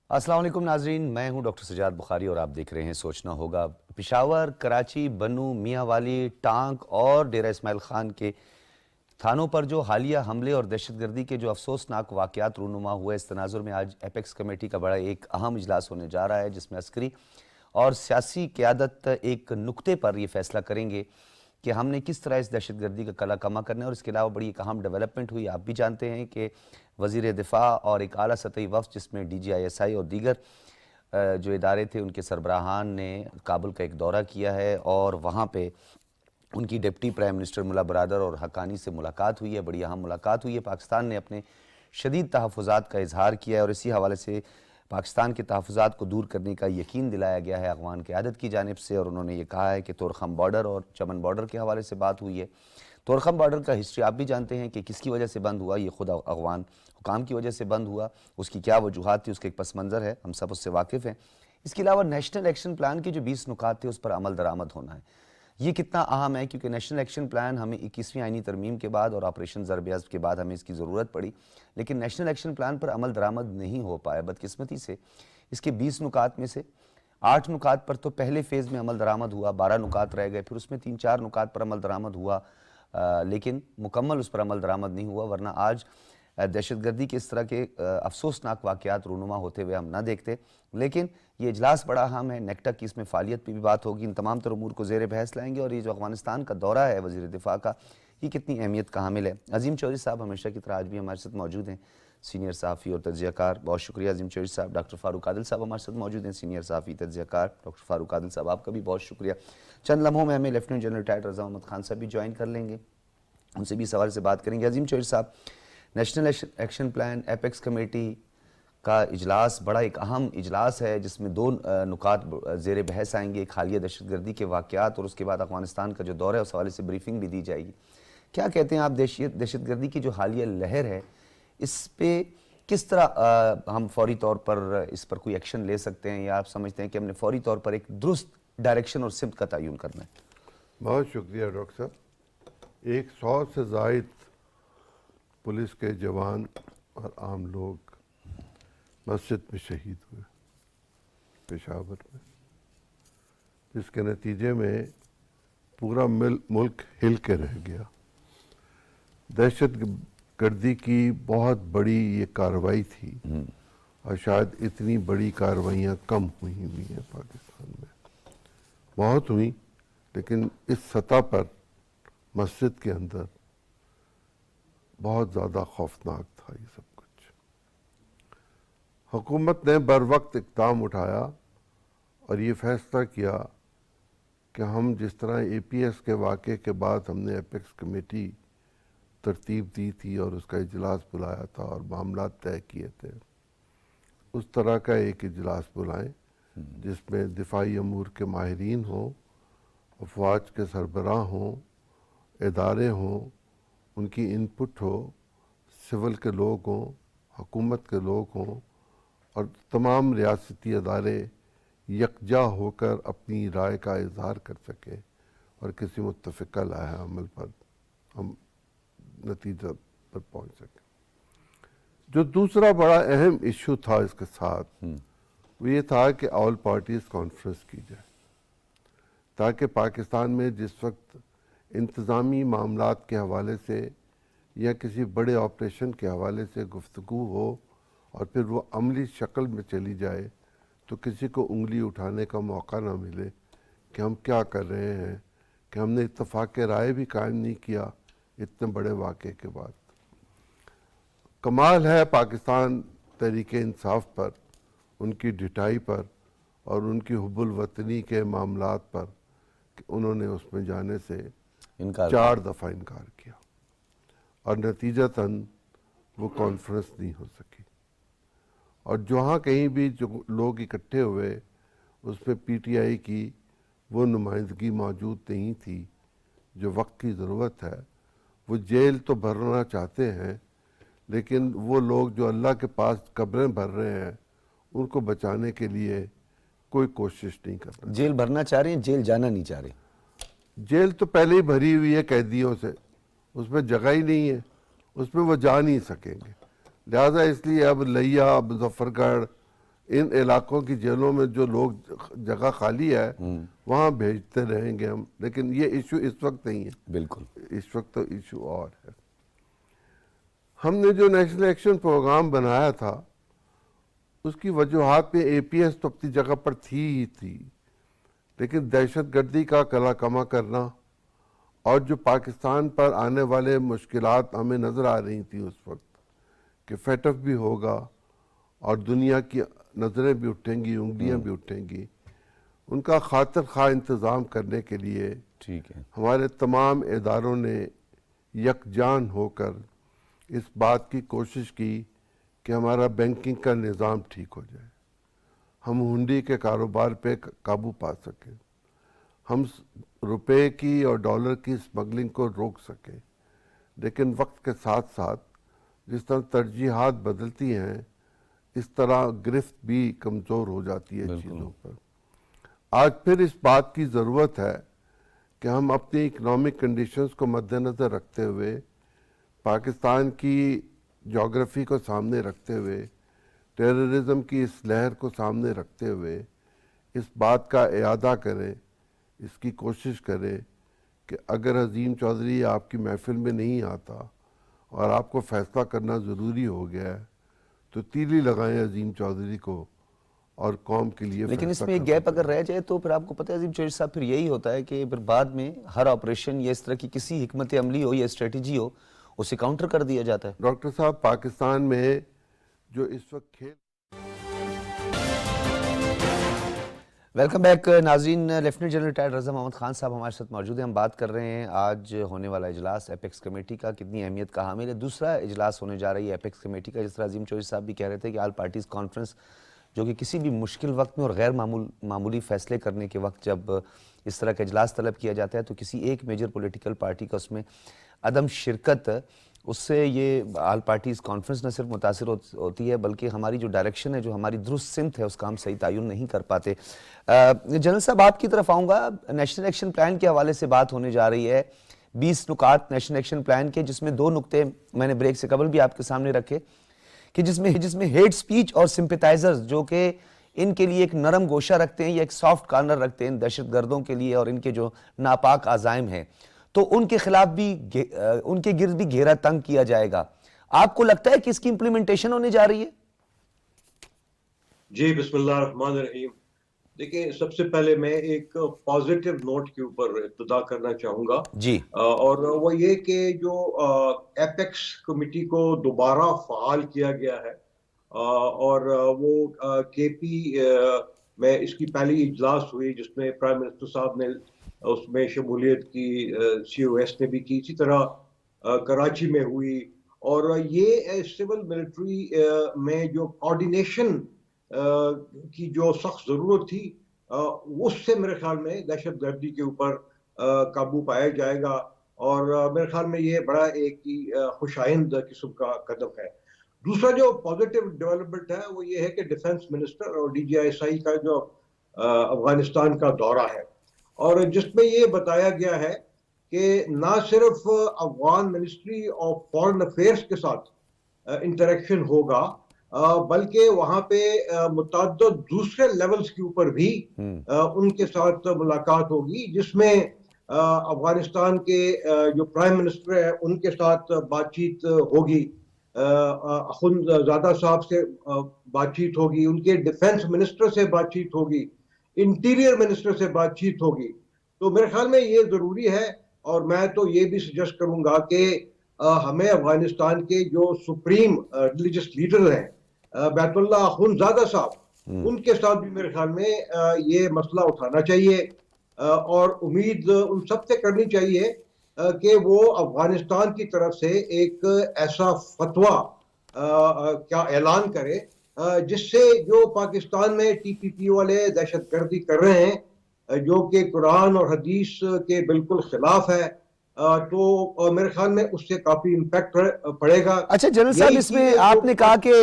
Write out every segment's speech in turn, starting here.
السلام علیکم ناظرین، میں ہوں ڈاکٹر سجاد بخاری اور آپ دیکھ رہے ہیں سوچنا ہوگا۔ پشاور، کراچی، بنوں، میاں والی، ٹانک اور ڈیرہ اسماعیل خان کے تھانوں پر جو حالیہ حملے اور دہشت گردی کے جو افسوسناک واقعات رونما ہوئے، اس تناظر میں آج ایپیکس کمیٹی کا بڑا ایک اہم اجلاس ہونے جا رہا ہے، جس میں عسکری اور سیاسی قیادت ایک نقطے پر یہ فیصلہ کریں گے کہ ہم نے کس طرح اس دہشت گردی کا کلا کما کرنا ہے۔ اور اس کے علاوہ بڑی ایک اہم ڈیولپمنٹ ہوئی، آپ بھی جانتے ہیں کہ وزیر دفاع اور ایک اعلیٰ سطحی وفد جس میں DGISI اور دیگر جو ادارے تھے ان کے سربراہان نے کابل کا ایک دورہ کیا ہے، اور وہاں پہ ان کی ڈپٹی پرائم منسٹر ملا برادر اور حقانی سے ملاقات ہوئی ہے، بڑی اہم ملاقات ہوئی ہے۔ پاکستان نے اپنے شدید تحفظات کا اظہار کیا ہے اور اسی حوالے سے پاکستان کے تحفظات کو دور کرنے کا یقین دلایا گیا ہے افغان قیادت کی جانب سے، اور انہوں نے یہ کہا ہے کہ تورخم بارڈر اور چمن بارڈر کے حوالے سے بات ہوئی ہے۔ تورخم بارڈر کا ہسٹری آپ بھی جانتے ہیں کہ کس کی وجہ سے بند ہوا، یہ خود افغان حکام کی وجہ سے بند ہوا، اس کی کیا وجوہات تھی، اس کا ایک پس منظر ہے، ہم سب اس سے واقف ہیں۔ اس کے علاوہ نیشنل ایکشن پلان کے جو 20 نکات تھے اس پر عمل درآمد ہونا ہے، یہ کتنا اہم ہے، کیونکہ نیشنل ایکشن پلان ہمیں 21ویں آئینی ترمیم کے بعد اور آپریشن ضرب عزم کے بعد ہمیں اس کی ضرورت پڑی، لیکن نیشنل ایکشن پلان پر عمل درآمد نہیں ہو پایا بدقسمتی سے۔ اس کے 20 نکات میں سے 8 نکات پر تو پہلے فیز میں عمل درآمد ہوا، 12 نکات رہ گئے، پھر اس میں 3-4 نکات پر عمل درآمد ہوا، لیکن مکمل اس پر عمل درآمد نہیں ہوا، ورنہ آج دہشت گردی کے اس طرح کے افسوسناک واقعات رونما ہوتے ہوئے ہم نہ دیکھتے۔ لیکن یہ اجلاس بڑا اہم ہے، نیکٹا کی اس میں فعالیت پہ بھی بات ہوگی، ان تمام تر امور کو زیر بحث لائیں گے، اور یہ جو افغانستان کا دورہ ہے وزیر دفاع کا، یہ کتنی اہمیت کا حامل ہے۔ عظیم چودھری صاحب ہمیشہ کی طرح آج بھی ہمارے ساتھ موجود ہیں، سینئر صحافی اور تجزیہ کار، بہت شکریہ عظیم چودھری صاحب۔ ڈاکٹر فاروق عادل صاحب ہمارے ساتھ موجود ہیں، سینئر صحافی، تجزیہ کار۔ ڈاکٹر فاروق عادل صاحب آپ کا بھی بہت شکریہ۔ چند لمحوں میں ہمیں لیفٹیننٹ جنرل ریٹائرڈ رضا محمد خان صاحب بھی جوائن کر لیں گے، ان سے بھی اس حوالے سے بات کریں گے۔ عظیم چودھری صاحب، national action plan apex committee کا اجلاس بڑا ایک اہم اجلاس ہے، جس میں 2 نکات زیر بحث آئیں گے، ایک حالیہ دہشت گردی کے واقعات اور اس کے بعد افغانستان کا جو دورہ ہے اس حوالے سے بریفنگ بھی دی جائے گی۔ کیا کہتے ہیں آپ، دہشت گردی کی جو حالیہ لہر ہے، اس پہ کس طرح ہم فوری طور پر اس پر کوئی ایکشن لے سکتے ہیں، یا آپ سمجھتے ہیں کہ ہم نے فوری طور پر ایک درست ڈائریکشن اور سمت کا تعین کرنا ہے؟ بہت شکریہ ڈاکٹر صاحب۔ 100 سے زائد پولیس کے جوان اور عام لوگ مسجد میں شہید ہوئے پشاور میں، جس کے نتیجے میں پورا ملک ہل کے رہ گیا۔ دہشت گردی کی بہت بڑی یہ کارروائی تھی، اور شاید اتنی بڑی کارروائیاں کم ہوئی ہیں پاکستان میں، بہت ہوئیں، لیکن اس سطح پر مسجد کے اندر بہت زیادہ خوفناک تھا یہ سب کچھ۔ حکومت نے بر وقت اقدام اٹھایا اور یہ فیصلہ کیا کہ ہم جس طرح APS کے واقعے کے بعد ہم نے ایپیکس کمیٹی ترتیب دی تھی اور اس کا اجلاس بلایا تھا اور معاملات طے کیے تھے، اس طرح کا ایک اجلاس بلائیں جس میں دفاعی امور کے ماہرین ہوں، افواج کے سربراہ ہوں، ادارے ہوں، ان کی انپٹ ہو، سول کے لوگ ہوں، حکومت کے لوگ ہوں، اور تمام ریاستی ادارے یکجا ہو کر اپنی رائے کا اظہار کر سکیں اور کسی متفقہ لائحہ عمل پر ہم نتیجہ پر پہنچ سکیں۔ جو دوسرا بڑا اہم ایشو تھا اس کے ساتھ، وہ یہ تھا کہ آل پارٹیز کانفرنس کی جائے، تاکہ پاکستان میں جس وقت انتظامی معاملات کے حوالے سے یا کسی بڑے آپریشن کے حوالے سے گفتگو ہو اور پھر وہ عملی شکل میں چلی جائے، تو کسی کو انگلی اٹھانے کا موقع نہ ملے کہ ہم کیا کر رہے ہیں، کہ ہم نے اتفاق رائے بھی قائم نہیں کیا اتنے بڑے واقعے کے بعد۔ کمال ہے پاکستان تحریک انصاف پر، ان کی ڈٹائی پر اور ان کی حب الوطنی کے معاملات پر، کہ انہوں نے اس میں جانے سے 4 دفعہ انکار کیا، اور نتیجتاً وہ کانفرنس نہیں ہو سکی۔ اور جہاں کہیں بھی جو لوگ اکٹھے ہوئے، اس میں PTI کی وہ نمائندگی موجود نہیں تھی جو وقت کی ضرورت ہے۔ وہ جیل تو بھرنا چاہتے ہیں، لیکن وہ لوگ جو اللہ کے پاس قبریں بھر رہے ہیں، ان کو بچانے کے لیے کوئی کوشش نہیں کرنا۔ جیل بھرنا چاہ رہے ہیں، جیل جانا نہیں چاہ رہے۔ جیل تو پہلے ہی بھری ہوئی ہے قیدیوں سے، اس میں جگہ ہی نہیں ہے، اس میں وہ جا نہیں سکیں گے، لہٰذا اس لیے اب لیا، مظفر گڑھ، ان علاقوں کی جیلوں میں جو لوگ جگہ خالی ہے وہاں بھیجتے رہیں گے ہم، لیکن یہ ایشو اس وقت نہیں ہے، بالکل اس وقت تو ایشو اور ہے۔ ہم نے جو نیشنل ایکشن پروگرام بنایا تھا اس کی وجوہات میں اے پی ایس تو اپنی جگہ پر تھی ہی تھی، لیکن دہشت گردی کا کلا کما کرنا اور جو پاکستان پر آنے والے مشکلات ہمیں نظر آ رہی تھیں اس وقت کہ فیٹ اف بھی ہوگا اور دنیا کی نظریں بھی اٹھیں گی، انگلیاں بھی اٹھیں گی، ان کا خاطر خواہ انتظام کرنے کے لیے ٹھیک ہے، ہمارے تمام اداروں نے یکجان ہو کر اس بات کی کوشش کی کہ ہمارا بینکنگ کا نظام ٹھیک ہو جائے، ہم ہنڈی کے کاروبار پہ قابو پا سکیں، ہم روپے کی اور ڈالر کی اسمگلنگ کو روک سکیں، لیکن وقت کے ساتھ ساتھ جس طرح ترجیحات بدلتی ہیں اس طرح گرفت بھی کمزور ہو جاتی ہے چیزوں پر۔ آج پھر اس بات کی ضرورت ہے کہ ہم اپنی اکنامک کنڈیشنز کو مد نظر رکھتے ہوئے، پاکستان کی جغرافی کو سامنے رکھتے ہوئے، ٹیررزم کی اس لہر کو سامنے رکھتے ہوئے اس بات کا اعادہ کریں، اس کی کوشش کریں کہ اگر عظیم چودھری آپ کی محفل میں نہیں آتا اور آپ کو فیصلہ کرنا ضروری ہو گیا ہے تو تیلی لگائیں عظیم چودھری کو اور قوم کے لیے لیکن اس فیصلہ میں ایک کر گیپ سکیں۔ اگر رہ جائے تو پھر آپ کو پتہ ہے عظیم چودھری صاحب، پھر یہی ہوتا ہے کہ پھر بعد میں ہر آپریشن یا اس طرح کی کسی حکمت عملی ہو یا اسٹریٹجی ہو اسے کاؤنٹر کر دیا جاتا ہے۔ ڈاکٹر صاحب، پاکستان میں جو اس وقت کھیل ویلکم بیک ناظرین، لیفٹیننٹ جنرل ریٹائرڈ رضا محمد خان صاحب ہمارے ساتھ موجود ہیں۔ ہم بات کر رہے ہیں آج ہونے والا اجلاس ایپیکس کمیٹی کا کتنی اہمیت کا حامل ہے۔ دوسرا اجلاس ہونے جا رہی ہے ایپیکس کمیٹی کا، جس طرح عظیم چودھری صاحب بھی کہہ رہے تھے کہ آل پارٹیز کانفرنس جو کہ کسی بھی مشکل وقت میں اور غیر معمولی فیصلے کرنے کے وقت جب اس طرح کا اجلاس طلب کیا جاتا ہے تو کسی ایک میجر پولیٹیکل پارٹی کا اس میں عدم شرکت، اس سے یہ آل پارٹیز کانفرنس نہ صرف متاثر ہوتی ہے بلکہ ہماری جو ڈائریکشن ہے، جو ہماری درست سمت ہے، اس کا ہم صحیح تعین نہیں کر پاتے۔ جنرل صاحب آپ کی طرف آؤں گا، نیشنل ایکشن پلان کے حوالے سے بات ہونے جا رہی ہے، 20 نکات نیشنل ایکشن پلان کے، جس میں 2 نکتے میں نے بریک سے قبل بھی آپ کے سامنے رکھے کہ جس میں ہیٹ سپیچ اور سمپیٹائزرز جو کہ ان کے لیے ایک نرم گوشہ رکھتے ہیں یا ایک سافٹ کارنر رکھتے ہیں دہشت گردوں کے لیے اور ان کے جو ناپاک عزائم ہیں، تو ان کے خلاف بھی ان کے گرد بھی گھیرا تنگ کیا جائے گا۔ آپ کو لگتا ہے کہ اس کی امپلیمنٹیشن ہونے جا رہی ہے؟ جی، بسم اللہ الرحمن الرحیم۔ دیکھیں، سب سے پہلے میں ایک پازیٹیو نوٹ کے اوپر ابتدا کرنا چاہوں گا جی، اور وہ یہ کہ جو ایپیکس کمیٹی کو دوبارہ فعال کیا گیا ہے اور وہ کے پی میں اس کی پہلی اجلاس ہوئی جس میں پرائم منسٹر صاحب نے اس میں شمولیت کی، سی او ایس نے بھی کی، اسی طرح کراچی میں ہوئی، اور یہ سول ملٹری میں جو کوارڈینیشن کی جو سخت ضرورت تھی اس سے میرے خیال میں دہشت گردی کے اوپر قابو پایا جائے گا، اور میرے خیال میں یہ بڑا ایک خوش آئند قسم کا قدم ہے۔ دوسرا جو پازیٹیو ڈیولپمنٹ ہے وہ یہ ہے کہ ڈیفنس منسٹر اور D G I S I کا جو افغانستان کا دورہ ہے، اور جس میں یہ بتایا گیا ہے کہ نہ صرف Afghan ministry of foreign affairs کے ساتھ انٹریکشن ہوگا بلکہ وہاں پہ متعدد دوسرے لیولز کے اوپر بھی ان کے ساتھ ملاقات ہوگی، جس میں افغانستان کے جو پرائم منسٹر ہے ان کے ساتھ بات چیت ہوگی، اخندزادہ صاحب سے بات چیت ہوگی، ان کے ڈیفنس منسٹر سے بات چیت ہوگی، انٹیریئر منسٹر سے بات چیت ہوگی۔ تو میرے خیال میں یہ ضروری ہے، اور میں تو یہ بھی سجیسٹ کروں گا کہ ہمیں افغانستان کے جو سپریم ریلیجس لیڈر ہیں بیت اللہ اخندزادہ صاحب، ان کے ساتھ بھی میرے خیال میں یہ مسئلہ اٹھانا چاہیے، اور امید ان سب سے کرنی چاہیے کہ وہ افغانستان کی طرف سے ایک ایسا فتویٰ کا اعلان کرے جس سے جو پاکستان میں ٹی پی پی والے دہشت گردی کر رہے ہیں جو کہ قرآن اور حدیث کے بالکل خلاف ہے، تو میرے خیال میں اس سے کافی امپیکٹ پڑے گا۔ اچھا جنرل صاحب، اس میں آپ نے کہا کہ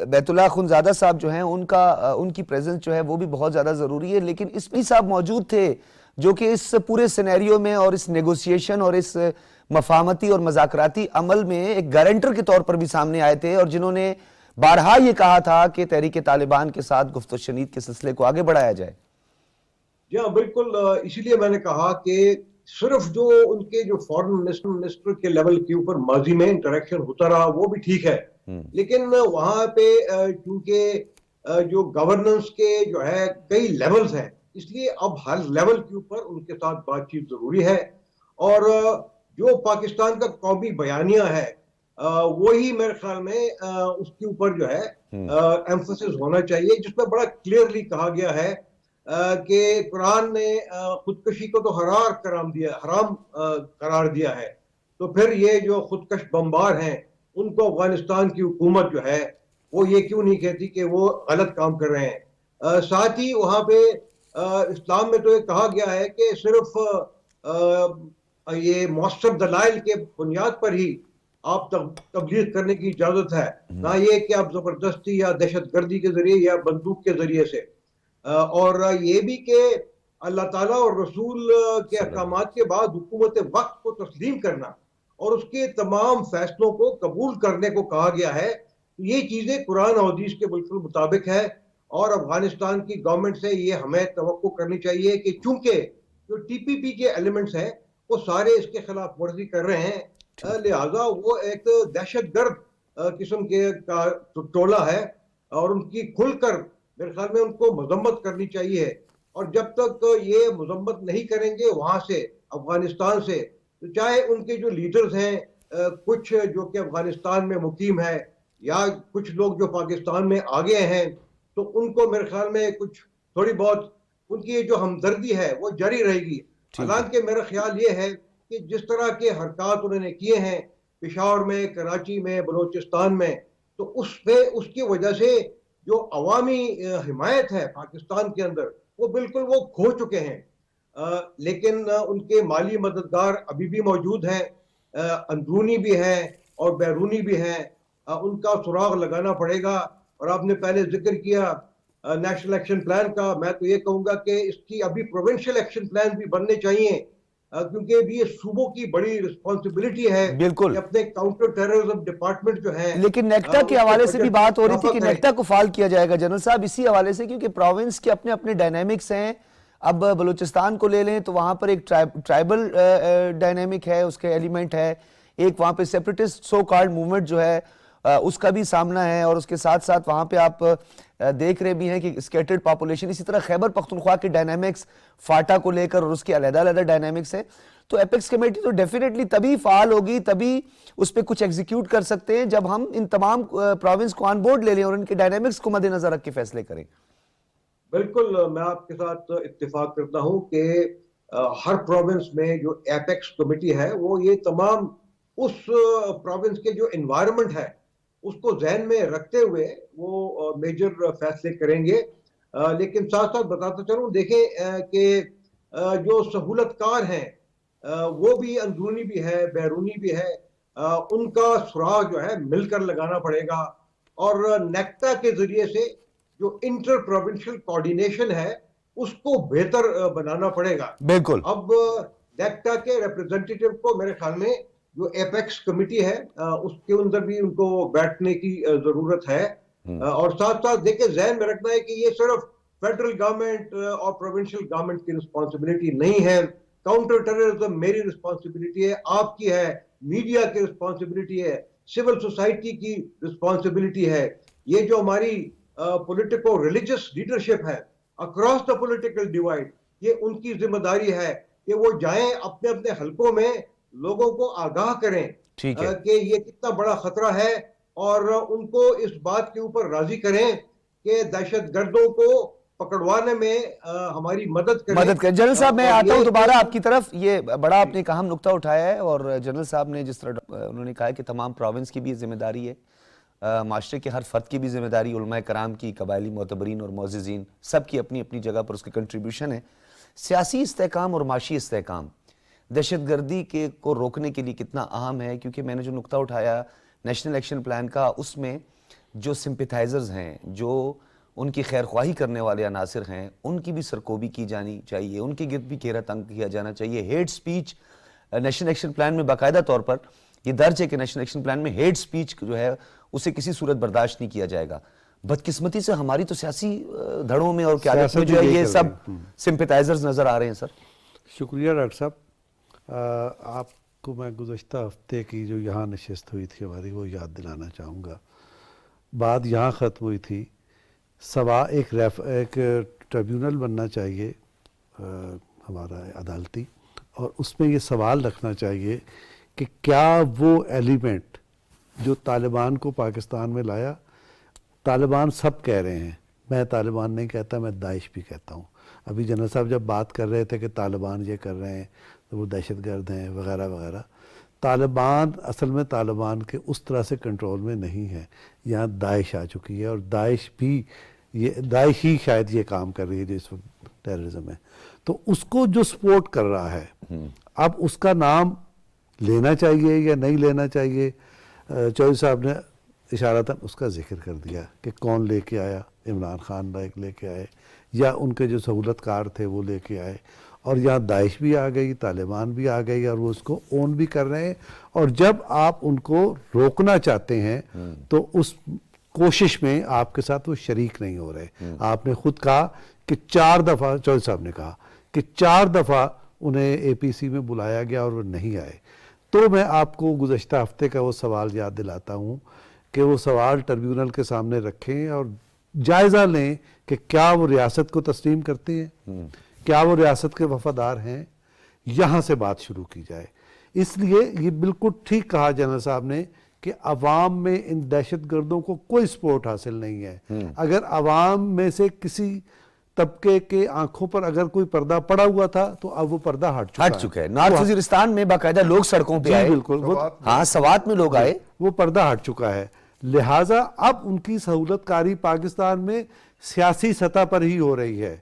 بیت اللہ اخندزادہ صاحب جو ہیں ان کی پریزنس جو ہے وہ بھی بہت زیادہ ضروری ہے، لیکن اس پی صاحب موجود تھے جو کہ اس پورے سینیریو میں اور اس نیگوسیشن اور اس مفاہمتی اور مذاکراتی عمل میں ایک گارنٹر کے طور پر بھی سامنے آئے تھے، اور جنہوں نے بارہا یہ کہا تھا کہ تحریک طالبان کے ساتھ گفت و شنید کے سلسلے کو آگے بڑھایا جائے. جی ہاں بالکل، اسی لیے میں نے کہا کہ صرف جو ان کے جو فارن منسٹر کے لیول کے اوپر ماضی میں انٹریکشن ہوتا رہا وہ بھی ٹھیک ہے، لیکن وہاں پہ چونکہ جو گورننس کے جو ہے کئی لیولز ہیں، اس لیے اب ہر لیول کے اوپر ان کے ساتھ بات چیت ضروری ہے. اور جو پاکستان کا قومی بیانیہ ہے وہی میرے خیال میں اس کے اوپر جو ہے ایمفسس ہونا چاہیے، جس میں بڑا کلیئرلی کہا گیا ہے کہ قرآن نے خودکشی کو تو حرام قرار دیا ہے، تو پھر یہ جو خودکش بمبار ہیں ان کو افغانستان کی حکومت جو ہے وہ یہ کیوں نہیں کہتی کہ وہ غلط کام کر رہے ہیں. ساتھ ہی وہاں پہ اسلام میں تو یہ کہا گیا ہے کہ صرف یہ مؤثر دلائل کے بنیاد پر ہی آپ تبلیغ کرنے کی اجازت ہے، نہ یہ کہ آپ زبردستی یا دہشت گردی کے ذریعے یا بندوق کے ذریعے سے. اور یہ بھی کہ اللہ تعالیٰ اور رسول کے احکامات کے بعد حکومت وقت کو تسلیم کرنا اور اس کے تمام فیصلوں کو قبول کرنے کو کہا گیا ہے. یہ چیزیں قرآن و حدیث کے بالکل مطابق ہے، اور افغانستان کی گورنمنٹ سے یہ ہمیں توقع کرنی چاہیے کہ چونکہ جو ٹی پی پی کے ایلیمنٹس ہیں وہ سارے اس کے خلاف ورزی کر رہے ہیں، لہٰذا وہ ایک دہشت گرد قسم کے ٹولہ ہے اور ان کی کھل کر میرے خیال میں ان کو مذمت کرنی چاہیے. اور جب تک یہ مذمت نہیں کریں گے وہاں سے افغانستان سے، تو چاہے ان کے جو لیڈرز ہیں کچھ جو کہ افغانستان میں مقیم ہے یا کچھ لوگ جو پاکستان میں آگے ہیں، تو ان کو میرے خیال میں کچھ تھوڑی بہت ان کی جو ہمدردی ہے وہ جاری رہے گی. حالانکہ میرا خیال یہ ہے کہ جس طرح کے حرکات انہوں نے کیے ہیں پشاور میں، کراچی میں، بلوچستان میں، تو اس کی وجہ سے جو عوامی حمایت ہے پاکستان کے اندر وہ بالکل وہ کھو چکے ہیں. لیکن ان کے مالی مددگار ابھی بھی موجود ہیں، اندرونی بھی ہیں اور بیرونی بھی ہیں. ان کا سراغ لگانا پڑے گا. اور آپ نے پہلے ذکر کیا نیشنل ایکشن پلان کا، میں تو یہ کہوں گا کہ اس کی ابھی پروونشل ایکشن پلان بھی بننے چاہیے، کیونکہ ابھی یہ صوبوں کی بڑی رسپانسبلٹی ہے بالکل کہ اپنے کاؤنٹر ٹیررزم ڈپارٹمنٹ جو ہے. لیکن نیکٹا کے حوالے سے بھی بات ہو رہی تھی کہ نیکٹا کو فعال کیا جائے گا جنرل صاحب اسی حوالے سے، کیونکہ پروونس کے اپنے اپنے ڈائنامکس ہیں. اب بلوچستان کو لے لیں تو وہاں پر ایک ٹرائبل ڈائنامک ہے، اس کے ایلیمنٹ ہے، ایک وہاں پہ سیپریٹسٹ سو کالڈ موومنٹ جو ہے اس کا بھی سامنا ہے، اور اس کے ساتھ ساتھ وہاں پہ آپ دیکھ رہے بھی ہیں کہ اسکیٹرڈ پاپولیشن. اسی طرح خیبر پختونخوا کے ڈائنامکس فاٹا کو لے کر اور اس کے علیحدہ علیحدہ ڈائنامکس ہیں. تو ایپیکس کمیٹی تو ڈیفینیٹلی تبھی فعال ہوگی، تبھی اس پہ کچھ ایگزیکیوٹ کر سکتے ہیں جب ہم ان تمام پروونس کو آن بورڈ لے لیں اور ان کے ڈائنامکس کو مد نظر رکھ کے فیصلے کریں. بالکل میں آپ کے ساتھ اتفاق کرتا ہوں کہ ہر پروونس میں جو ایپیکس کمیٹی ہے وہ یہ تمام اس پروونس کے جو انوائرمنٹ ہے اس کو ذہن میں رکھتے ہوئے وہ میجر فیصلے کریں گے. لیکن ساتھ ساتھ بتاتا چلوں، دیکھیں کہ جو سہولت کار ہیں وہ بھی اندرونی بھی ہے، بیرونی بھی ہے، ان کا سراغ جو ہے مل کر لگانا پڑے گا. اور نیکٹا کے ذریعے سے جو انٹر پروونشل کوارڈینیشن ہے اس کو بہتر بنانا پڑے گا. بالکل. اب نیکٹا کے ریپرزینٹیٹیو کو میرے خیال میں جو ایپیکس کمیٹی ہے اس کے اندر بھی ان کو بیٹھنے کی ضرورت ہے. اور ساتھ ساتھ دیکھیں ذہن میں رکھنا ہے کہ یہ صرف فیڈرل گورنمنٹ اور پروونشل گورنمنٹ کی رسپانسبلٹی نہیں ہے. کاؤنٹر ٹیررزم میری رسپانسبلٹی ہے، آپ کی ہے، میڈیا کی رسپانسبلٹی ہے، سول سوسائٹی کی رسپانسبلٹی ہے. یہ جو ہماری پولیٹیکو ریلیجس لیڈرشپ ہے اکراس دا پولیٹیکل ڈیوائڈ، یہ ان کی ذمہ داری ہے کہ وہ جائیں اپنے اپنے حلقوں میں لوگوں کو آگاہ کریں کہ یہ کتنا بڑا خطرہ ہے، اور ان کو اس بات کے اوپر راضی کریں کہ دہشت گردوں کو پکڑوانے میں ہماری مدد کریں. جنرل صاحب میں آتا ہوں دوبارہ آپ کی طرف. یہ بڑا آپ نے ایک اہم نقطہ اٹھایا ہے، اور جنرل صاحب نے جس طرح انہوں نے کہا ہے کہ تمام پروونس کی بھی ذمہ داری ہے، معاشرے کے ہر فرد کی بھی ذمہ داری، علماء کرام کی، قبائلی معتبرین اور معززین سب کی اپنی اپنی جگہ پر اس کی کنٹریبیوشن ہے. سیاسی استحکام اور معاشی استحکام دہشت گردی کو روکنے کے لیے کتنا اہم ہے، کیونکہ میں نے جو نقطہ اٹھایا نیشنل ایکشن پلان کا، اس میں جو سمپیتھائزرز ہیں، جو ان کی خیر خواہی کرنے والے عناصر ہیں، ان کی بھی سرکوبی کی جانی چاہیے، ان کے گرد بھی گھیرا تنگ کیا جانا چاہیے. Hate speech national action plan میں باقاعدہ طور پر یہ درج ہے کہ نیشنل ایکشن پلان میں ہیٹ سپیچ جو ہے اسے کسی صورت برداشت نہیں کیا جائے گا. بدقسمتی سے ہماری تو سیاسی دھڑوں میں اور قیادت میں جو ہے یہ سب سمپیٹائزرز نظر آ رہے ہیں. سر شکریہ ڈاکٹر صاحب. آپ کو میں گزشتہ ہفتے کی جو یہاں نشست ہوئی تھی ہماری وہ یاد دلانا چاہوں گا. بات یہاں ختم ہوئی تھی, ایک ٹریبیونل بننا چاہیے ہمارا عدالتی, اور اس میں یہ سوال رکھنا چاہیے کہ کیا وہ ایلیمنٹ جو طالبان کو پاکستان میں لایا, طالبان سب کہہ رہے ہیں, میں طالبان نہیں کہتا, میں داعش بھی کہتا ہوں. ابھی جنرل صاحب جب بات کر رہے تھے کہ طالبان یہ کر رہے ہیں تو وہ دہشت گرد ہیں وغیرہ وغیرہ, طالبان اصل میں طالبان کے اس طرح سے کنٹرول میں نہیں ہے. یہاں داعش آ چکی ہے, اور داعش ہی شاید یہ کام کر رہی ہے جو اس وقت ٹیررزم ہے. تو اس کو جو سپورٹ کر رہا ہے, اب اس کا نام لینا چاہیے یا نہیں لینا چاہیے. چودھری صاحب نے اشارتاً اس کا ذکر کر دیا کہ کون لے کے آیا, عمران خان لے کے آئے, یا ان کے جو سہولت کار تھے وہ لے کے آئے, اور یہاں داعش بھی آ گئی, طالبان بھی آ گئی, اور وہ اس کو اون بھی کر رہے ہیں. اور جب آپ ان کو روکنا چاہتے ہیں تو اس کوشش میں آپ کے ساتھ وہ شریک نہیں ہو رہے. آپ نے خود کہا کہ 4 دفعہ, چودھری صاحب نے کہا کہ 4 دفعہ انہیں اے پی سی میں بلایا گیا اور وہ نہیں آئے. تو میں آپ کو گزشتہ ہفتے کا وہ سوال یاد دلاتا ہوں کہ وہ سوال ٹریبیونل کے سامنے رکھیں اور جائزہ لیں کہ کیا وہ ریاست کو تسلیم کرتے ہیں, کیا وہ ریاست کے وفادار ہیں. یہاں سے بات شروع کی جائے. اس لیے یہ بالکل ٹھیک کہا جنرل صاحب نے کہ عوام میں ان دہشت گردوں کو کوئی سپورٹ حاصل نہیں ہے. اگر عوام میں سے کسی طبقے کے آنکھوں پر اگر کوئی پردہ پڑا ہوا تھا تو اب وہ پردہ ہٹ چکا ہے. نارتھ وزیرستان میں باقاعدہ لوگ سڑکوں پہ آئے, بالکل, ہاں سوات میں لوگ آئے, وہ پردہ ہٹ چکا ہے. لہٰذا اب ان کی سہولت کاری پاکستان میں سیاسی سطح پر ہی ہو رہی ہے.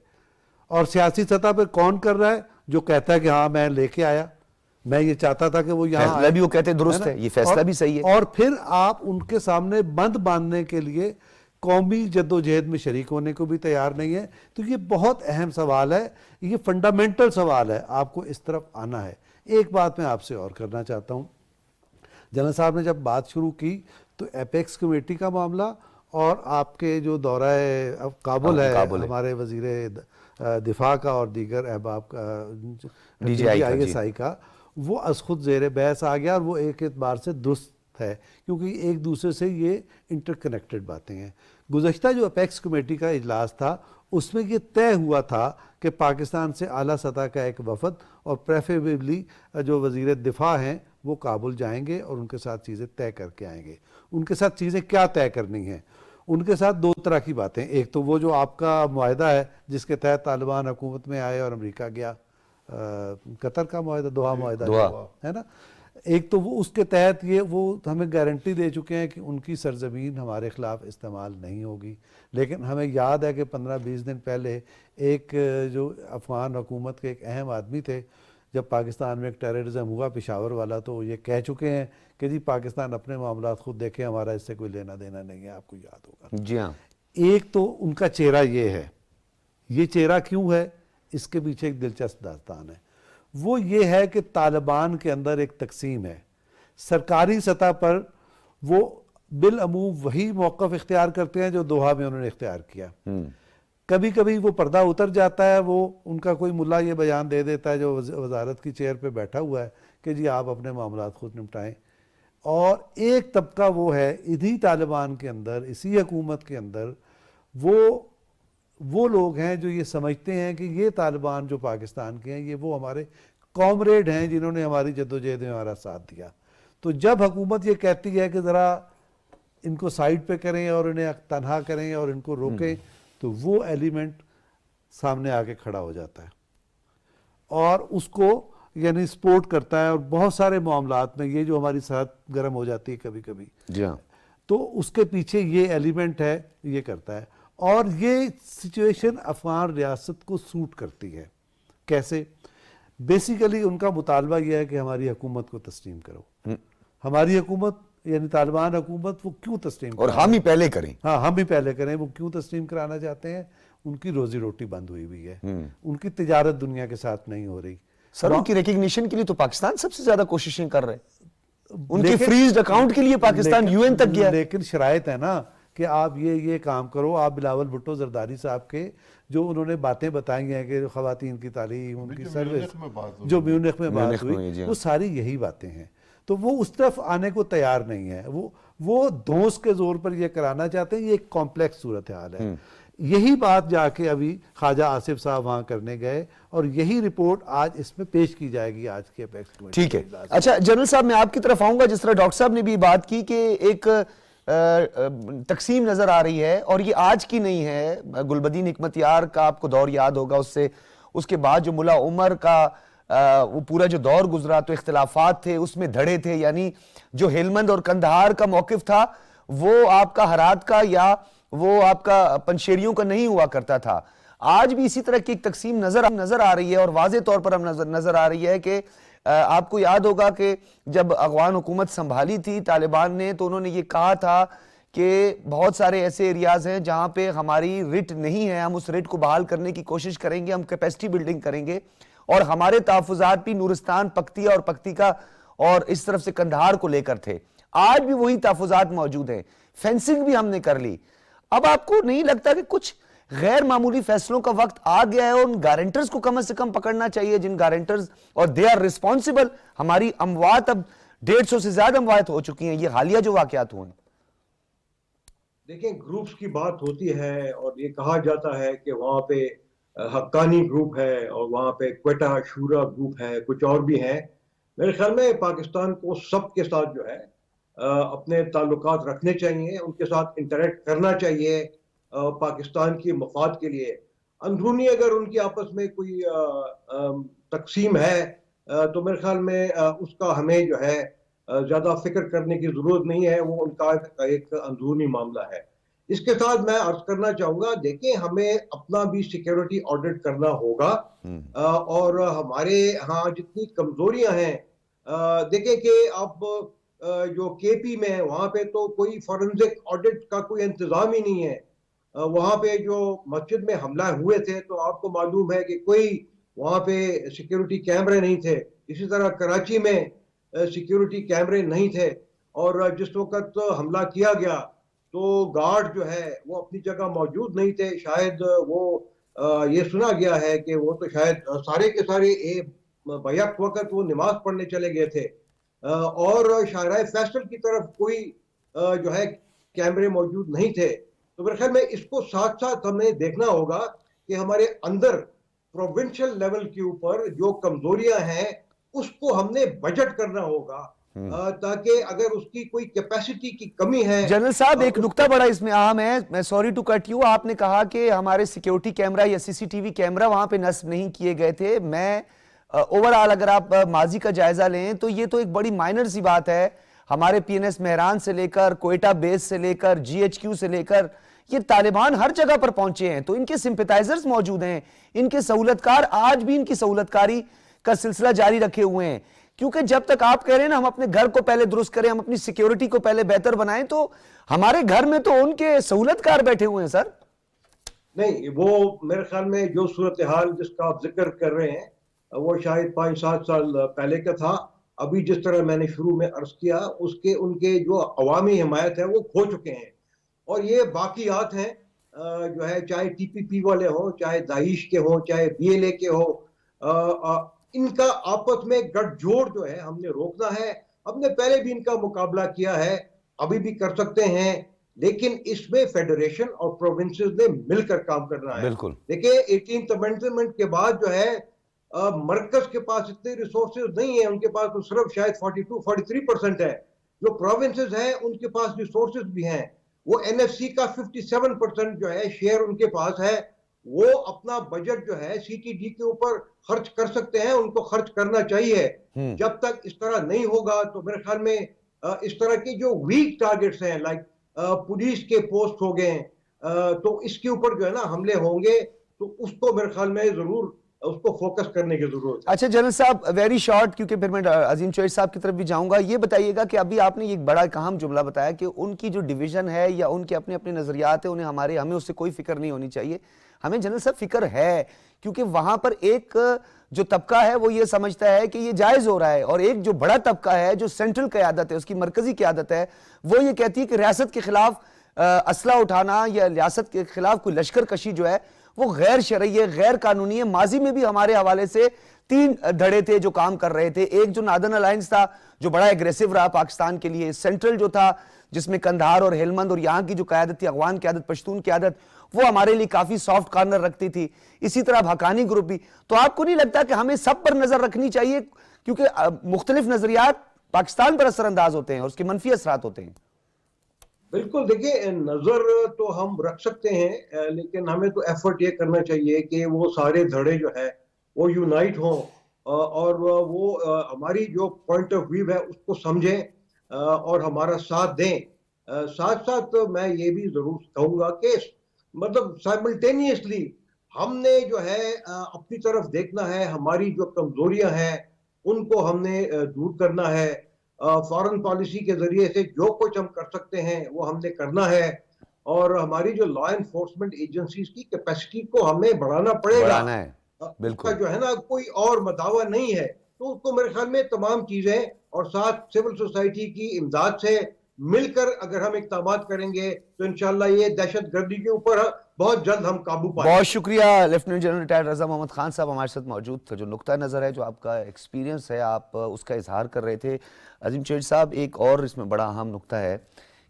اور سیاسی سطح پر کون کر رہا ہے؟ جو کہتا ہے کہ ہاں میں لے کے آیا, میں یہ چاہتا تھا کہ وہ یہاں فیصلہ بھی وہ کہتے ہیں درست ہے, یہ فیصلہ بھی صحیح ہے. اور پھر آپ ان کے سامنے بند باندھنے کے لیے قومی جد و جہد میں شریک ہونے کو بھی تیار نہیں ہے. تو یہ بہت اہم سوال ہے, یہ فنڈامنٹل سوال ہے, آپ کو اس طرف آنا ہے. ایک بات میں آپ سے اور کرنا چاہتا ہوں, جنرل صاحب نے جب بات شروع کی تو ایپیکس کمیٹی کا معاملہ اور آپ کے جو دورہ کابل ہے ہمارے وزیر دفاع کا اور دیگر احباب کا, D G I S I کا, وہ از خود زیر بحث آ گیا. اور وہ ایک اعتبار سے درست ہے کیونکہ ایک دوسرے سے یہ انٹر کنیکٹڈ باتیں ہیں. گزشتہ جو اپیکس کمیٹی کا اجلاس تھا اس میں یہ طے ہوا تھا کہ پاکستان سے اعلیٰ سطح کا ایک وفد اور پریفریبلی جو وزیر دفاع ہیں وہ کابل جائیں گے اور ان کے ساتھ چیزیں طے کر کے آئیں گے. ان کے ساتھ چیزیں کیا طے کرنی ہیں؟ ان کے ساتھ 2 طرح کی باتیں. ایک تو وہ جو آپ کا معاہدہ ہے جس کے تحت طالبان حکومت میں آئے اور امریکہ گیا, قطر کا معاہدہ, دوحہ معاہدہ ہے نا. ایک تو وہ اس کے تحت وہ ہمیں گارنٹی دے چکے ہیں کہ ان کی سرزمین ہمارے خلاف استعمال نہیں ہوگی. لیکن ہمیں یاد ہے کہ 15-20 دن پہلے ایک جو افغان حکومت کے ایک اہم آدمی تھے, جب پاکستان میں ایک ٹیررزم ہوا پشاور والا, تو یہ کہہ چکے ہیں کہ جی پاکستان اپنے معاملات خود دیکھیں, ہمارا اس سے کوئی لینا دینا نہیں ہے. آپ کو یاد ہوگا. جی ہاں. ایک تو ان کا چہرہ یہ ہے. یہ چہرہ کیوں ہے؟ اس کے پیچھے ایک دلچسپ داستان ہے. وہ یہ ہے کہ طالبان کے اندر ایک تقسیم ہے. سرکاری سطح پر وہ بالعموم وہی موقف اختیار کرتے ہیں جو دوحہ میں انہوں نے اختیار کیا. کبھی کبھی وہ پردہ اتر جاتا ہے, وہ ان کا کوئی ملا یہ بیان دے دیتا ہے جو وزارت کی چیئر پہ بیٹھا ہوا ہے کہ جی آپ اپنے معاملات خود نمٹائیں. اور ایک طبقہ وہ ہے انہی طالبان کے اندر, اسی حکومت کے اندر, وہ لوگ ہیں جو یہ سمجھتے ہیں کہ یہ طالبان جو پاکستان کے ہیں یہ وہ ہمارے کامریڈ ہیں جنہوں نے ہماری جدوجہد میں ہمارا ساتھ دیا. تو جب حکومت یہ کہتی ہے کہ ذرا ان کو سائیڈ پہ کریں اور انہیں تنہا کریں اور ان کو روکیں, تو وہ ایلیمنٹ سامنے آ کے کھڑا ہو جاتا ہے اور اس کو یعنی سپورٹ کرتا ہے. اور بہت سارے معاملات میں یہ جو ہماری سرحد گرم ہو جاتی ہے کبھی کبھی, جی ہاں, تو اس کے پیچھے یہ ایلیمنٹ ہے, یہ کرتا ہے. اور یہ سچویشن افغان ریاست کو سوٹ کرتی ہے. کیسے؟ بیسیکلی ان کا مطالبہ یہ ہے کہ ہماری حکومت کو تسلیم کرو. ہماری حکومت یعنی طالبان حکومت وہ کیوں تسلیم اور ہم ہی پہلے کریں. ہاں ہم ہی پہلے کریں. وہ کیوں تسلیم کرانا چاہتے ہیں؟ ان کی روزی روٹی بند ہوئی ہوئی ہے, ان کی تجارت دنیا کے ساتھ نہیں ہو رہی. سر ان کی ریکگنیشن کے لیے تو پاکستان سب سے زیادہ کوششیں کر رہے ہیں. ان کے فریزڈ اکاؤنٹ کے لیے پاکستان یو این تک گیا. لیکن شرائط ہے نا کہ آپ یہ کام کرو. آپ بلاول بھٹو زرداری صاحب کے جو انہوں نے باتیں بتائی ہیں کہ خواتین کی تعلیم, ان کی سروس, جو میونخ میں بات ہوئی, وہ ساری یہی باتیں ہیں. تو وہ اس طرف آنے کو تیار نہیں ہے. وہ دھونس کے زور پر یہ کرانا چاہتے ہیں. یہ ایک کمپلیکس صورتحال ہے. یہی بات جا کے ابھی خواجہ آصف صاحب وہاں کرنے گئے اور یہی رپورٹ آج اس میں پیش کی جائے گی آج کے اپیکس کمیٹی. ٹھیک ہے. اچھا جنرل صاحب, میں آپ کی طرف آؤں گا. جس طرح ڈاکٹر صاحب نے بھی بات کی کہ ایک تقسیم نظر آ رہی ہے, اور یہ آج کی نہیں ہے. گلبدین حکمت یار کا آپ کو دور یاد ہوگا, اس کے بعد جو ملا عمر کا وہ پورا جو دور گزرا, تو اختلافات تھے, اس میں دھڑے تھے. یعنی جو ہلمند اور کندہار کا موقف تھا وہ آپ کا ہرات کا یا وہ آپ کا پنشیریوں کا نہیں ہوا کرتا تھا. آج بھی اسی طرح کی ایک تقسیم نظر آ رہی ہے, اور واضح طور پر ہم نظر آ رہی ہے کہ آپ کو یاد ہوگا کہ جب افغان حکومت سنبھالی تھی طالبان نے, تو انہوں نے یہ کہا تھا کہ بہت سارے ایسے ایریاز ہیں جہاں پہ ہماری رٹ نہیں ہے, ہم اس رٹ کو بحال کرنے کی کوشش کریں گے, ہم کیپیسٹی بلڈنگ کریں گے. اور ہمارے تحفظات بھی نورستان, پکتیا اور پکتیکا اور اس طرف سے کندہار کو لے کر تھے. آج بھی وہی تحفظات موجود ہیں. فینسنگ بھی ہم نے کر لی. اب آپ کو نہیں لگتا کہ کچھ غیر معمولی فیصلوں کا وقت آ گیا ہے, اور ان گارنٹرز کو کم از کم پکڑنا چاہیے, جن گارنٹرز, اور دے آر ریسپانسبل. ہماری اموات اب 150 سے زیادہ اموات ہو چکی ہیں یہ حالیہ جو واقعات ہوئے ہیں. دیکھیں, گروپس کی بات ہوتی ہے اور یہ کہا جاتا ہے کہ وہاں پہ حقانی گروپ ہے اور وہاں پہ کوئٹہ شورا گروپ ہے, کچھ اور بھی ہیں. میرے خیال میں پاکستان کو سب کے ساتھ جو ہے اپنے تعلقات رکھنے چاہیے, ان کے ساتھ انٹریکٹ کرنا چاہیے پاکستان کی مفاد کے لیے. اندرونی اگر ان کی آپس میں کوئی تقسیم ہے تو میرے خیال میں اس کا ہمیں جو ہے زیادہ فکر کرنے کی ضرورت نہیں ہے, وہ ان کا ایک اندرونی معاملہ ہے. اس کے ساتھ میں عرض کرنا چاہوں گا, دیکھیں ہمیں اپنا بھی سیکیورٹی آڈٹ کرنا ہوگا, اور ہمارے ہاں جتنی کمزوریاں ہیں, دیکھیں کہ اب جو کے پی میں وہاں پہ تو کوئی فورنزک آڈٹ کا کوئی انتظام ہی نہیں ہے. وہاں پہ جو مسجد میں حملہ ہوئے تھے تو آپ کو معلوم ہے کہ کوئی وہاں پہ سیکیورٹی کیمرے نہیں تھے. اسی طرح کراچی میں سیکیورٹی کیمرے نہیں تھے, اور جس وقت حملہ کیا گیا تو گارڈ جو ہے وہ اپنی جگہ موجود نہیں تھے. شاید وہ یہ سنا گیا ہے کہ وہ تو شاید سارے کے سارے بیک وقت وہ نماز پڑھنے چلے گئے تھے, اور شاہراہ فیصل کی طرف کوئی جو ہے کیمرے موجود نہیں تھے. تو میرے خیال میں اس کو ساتھ ساتھ ہمیں دیکھنا ہوگا کہ ہمارے اندر پروونشل لیول کے اوپر جو کمزوریاں ہیں اس کو ہم نے بجٹ کرنا ہوگا, تاکہ اگر اس کی کوئی کیپیسٹی کی کمی ہے. جنرل صاحب, ایک نکتہ بڑا اس میں اہم ہے, میں سوری ٹو کٹ یو, آپ نے کہا کہ ہمارے سیکیورٹی کیمرہ یا سی سی ٹی وی کیمرہ وہاں پہ نصب نہیں کیے گئے تھے. میں اوورآل اگر آپ ماضی کا جائزہ لیں تو یہ تو ایک بڑی مائنر سی بات ہے. ہمارے پی این ایس مہران سے لے کر کوئٹہ بیس سے لے کر جی ایچ کیو سے لے کر یہ طالبان ہر جگہ پر پہنچے ہیں, تو ان کے سمپیٹائزرز موجود ہیں, ان کے سہولتکار آج بھی ان کی سہولتکاری کا سلسلہ جاری رکھے ہوئے ہیں. کیونکہ جب تک آپ کہہ رہے ہیں نا ہم اپنے گھر کو پہلے درست کریں, ہم اپنی سیکیورٹی کو پہلے بہتر بنائیں, تو ہمارے گھر میں تو ان کے سہولتکار بیٹھے ہوئے ہیں سر. نہیں, وہ میرے خیال میں جو صورتحال جس کا آپ ذکر کر رہے ہیں وہ شاید 5-7 سال پہلے کا تھا. ابھی جس طرح میں نے شروع میں عرض کیا, ان کے جو عوامی حمایت ہے وہ کھو چکے ہیں, اور یہ باقیات ہیں جو ہے, چاہے ٹی پی پی والے ہوں, چاہے داعش کے ہوں, چاہے بی ایل اے کے ہوں, ان کا آپس میں گٹھ جوڑ جو ہے ہم نے روکنا ہے. ہم نے پہلے بھی ان کا مقابلہ کیا ہے, ابھی بھی کر سکتے ہیں, لیکن اس میں فیڈریشن اور پروونسز نے مل کر کام کرنا ہے. بالکل. دیکھیں 18th امینڈمنٹ کے بعد جو ہے مرکز کے پاس اتنے ریسورسز نہیں ہیں, ان کے پاس تو صرف شاید 42-43% ہے. جو پروونسز ہیں ان کے پاس ریسورسز بھی ہیں, وہ این ایف سی کا 57% جو ہے شیئر ان کے پاس ہے. وہ اپنا بجٹ جو ہے سی ٹی ڈی کے اوپر خرچ کر سکتے ہیں, ان کو خرچ کرنا چاہیے. جب تک اس طرح نہیں ہوگا تو میرے خیال میں اس طرح کے جو ویک ٹارگٹس ہیں, لائک پولیس کے پوسٹ ہو گئے, تو اس کے اوپر جو ہے نا حملے ہوں گے, تو اس کو میرے خیال میں ضرور اس کو فوکس کرنے کی ضرورت ہے. اچھا جنرل صاحب, ویری شارٹ, کیونکہ پھر میں عظیم چوہش صاحب کی طرف بھی جاؤں گا. یہ بتائیے گا کہ ابھی آپ نے ایک بڑا اہم جملہ بتایا کہ ان کی جو ڈویژن ہے یا ان کے اپنے اپنے نظریات ہیں, ہمیں اس سے کوئی فکر نہیں ہونی چاہیے. ہمیں جنرل صاحب فکر ہے, کیونکہ وہاں پر ایک جو طبقہ ہے وہ یہ سمجھتا ہے کہ یہ جائز ہو رہا ہے، اور ایک جو بڑا طبقہ ہے جو سینٹرل قیادت ہے، اس کی مرکزی قیادت ہے، وہ یہ کہتی ہے کہ ریاست کے خلاف اسلحہ اٹھانا یا ریاست کے خلاف کوئی لشکر کشی جو ہے وہ غیر شرعی ہے، غیر قانونی ہے۔ ماضی میں بھی ہمارے حوالے سے 3 دھڑے تھے جو کام کر رہے تھے۔ ایک جو نادن الائنس تھا جو بڑا ایگریسو رہا پاکستان کے لیے، سینٹرل جو تھا جس میں قندھار اور ہلمند اور یہاں کی جو قیادت تھی، افغان قیادت، پشتون قیادت، وہ ہمارے لیے کافی سافٹ کارنر رکھتی تھی۔ اسی طرح بھاکانی گروپ بھی۔ تو آپ کو نہیں لگتا کہ ہمیں سب پر نظر رکھنی چاہیے، کیونکہ مختلف نظریات پاکستان پر اثر انداز ہوتے ہیں اور اس کے منفی اثرات ہوتے ہیں؟ بالکل، دیکھیں نظر تو ہم رکھ سکتے ہیں، لیکن ہمیں تو ایفرٹ یہ کرنا چاہیے کہ وہ سارے دھڑے جو ہے وہ یونائٹ ہوں اور وہ ہماری جو پوائنٹ آف ویو ہے اس کو سمجھیں اور ہمارا ساتھ دیں۔ ساتھ ساتھ میں یہ بھی ضرور کہوں گا کہ مطلب سائملٹینیسلی ہم نے جو ہے اپنی طرف دیکھنا ہے، ہماری جو کمزوریاں ہیں ان کو ہم نے دور کرنا ہے۔ فارن پالیسی کے ذریعے سے جو کچھ ہم کر سکتے ہیں وہ ہم نے کرنا ہے، اور ہماری جو لا انفورسمنٹ ایجنسیز کی کیپیسٹی کو ہمیں بڑھانا پڑے گا۔ بڑھانا ہے، اس بالکل۔ کا جو ہے نا کوئی اور مداوع نہیں ہے۔ تو اس کو میرے خیال میں تمام چیزیں اور ساتھ سول سوسائٹی کی امداد سے مل کر اگر ہم اقدامات کریں گے تو انشاءاللہ یہ دہشت گردی کے اوپر بہت جلد ہم قابو پائیں گے۔ بہت شکریہ لیفٹیننٹ جنرل ریٹائرڈ رضا محمد خان صاحب ہمارے ساتھ موجود تھے۔ جو نقطہ نظر ہے، جو آپ کا ایکسپیرینس ہے، آپ اس کا اظہار کر رہے تھے۔ عظیم چیڑ صاحب، ایک اور اس میں بڑا اہم نقطہ ہے